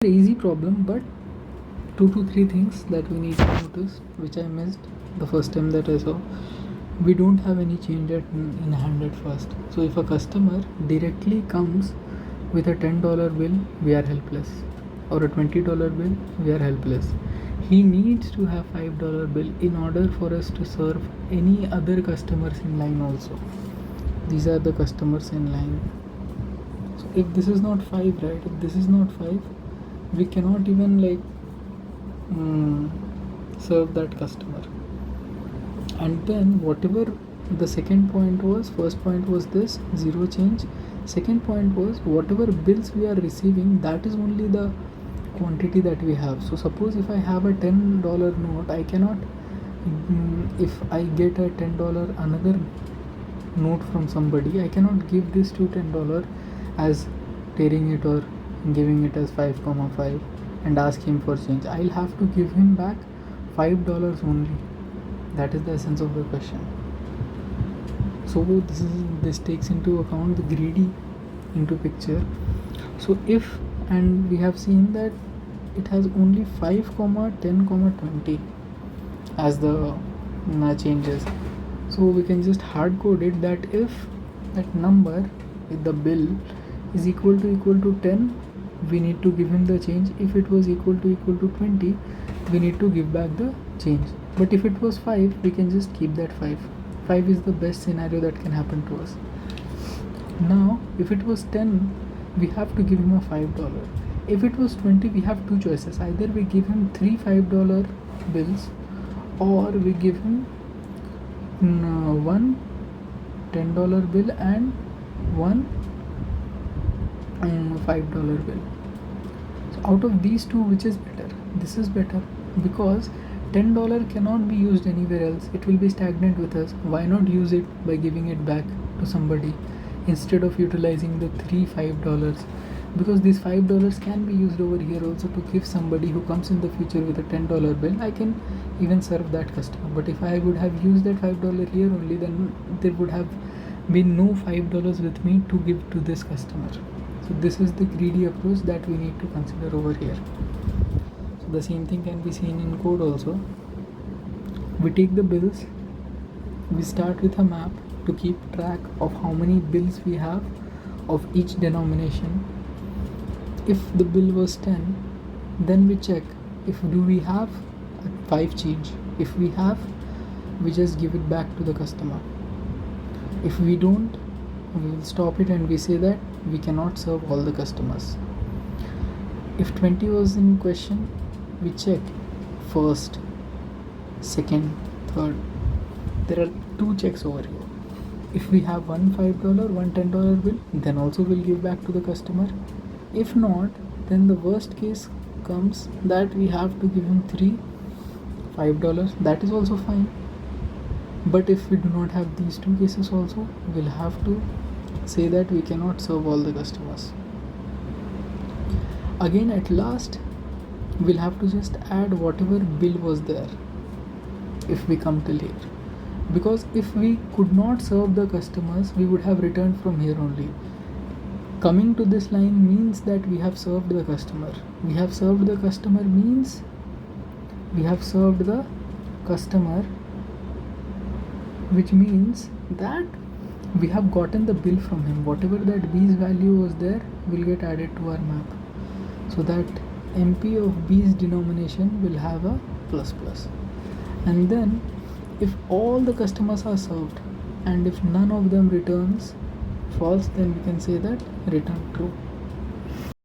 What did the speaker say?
easy problem, but 2 to 3 things that we need to notice, which I missed the first time that I saw. We don't have any change in hand at first. So if a customer directly comes with a $10 bill, we are helpless, or a $20 bill, we are helpless. He needs to have $5 bill in order for us to serve any other customers in line also. These are the customers in line. So if this is not 5, right, if this is not 5, we cannot even serve that customer. And then whatever the second point was, first point was this 0 change, second point was whatever bills we are receiving, that is only the quantity that we have. So suppose if I have a $10 note, I cannot, if I get a $10 another note from somebody, I cannot give this to $10 as tearing it or giving it as 5,5 and ask him for change. I'll have to give him back $5 only. That is the essence of the question. So this takes into account the greedy into picture. So if, and we have seen that it has only 5, 10, 20 as the changes. So we can just hard code it that if that number with the bill is equal to 10, we need to give him the change. If it was equal to 20, we need to give back the change. But if it was 5, we can just keep that 5. 5 is the best scenario that can happen to us. Now if it was 10, we have to give him a $5. If it was 20, we have two choices. Either we give him 3 $5 bills, or we give him one $10 bill and one $5 bill. So out of these two, which is better? This is better, because $10 cannot be used anywhere else. It will be stagnant with us. Why not use it by giving it back to somebody instead of utilizing the 3 $5? Because these $5 can be used over here also to give somebody who comes in the future with a $10 bill. I can even serve that customer. But if I would have used that $5 here only, then there would have been no $5 with me to give to this customer. So this is the greedy approach that we need to consider over here. So the same thing can be seen in code also. We take the bills, we start with a map to keep track of how many bills we have of each denomination. If the bill was 10, then we check if do we have a 5 change. If we have, we just give it back to the customer. If we don't, we will stop it and we say that we cannot serve all the customers. If 20 was in question, we check first, second, third. There are 2 checks over here. If we have one $5, one $10 bill, then also we'll give back to the customer. If not, then the worst case comes that we have to give him 3 $5. That is also fine. But if we do not have these 2 cases also, we'll have to say that we cannot serve all the customers. Again, at last, we'll have to just add whatever bill was there if we come till here. Because if we could not serve the customers, we would have returned from here only. Coming to this line means that we have served the customer. We have served the customer means we have served the customer, which means that we have gotten the bill from him. Whatever that B's value was there will get added to our map. So that MP of B's denomination will have a plus. And then if all the customers are served and if none of them returns false, then we can say that return true.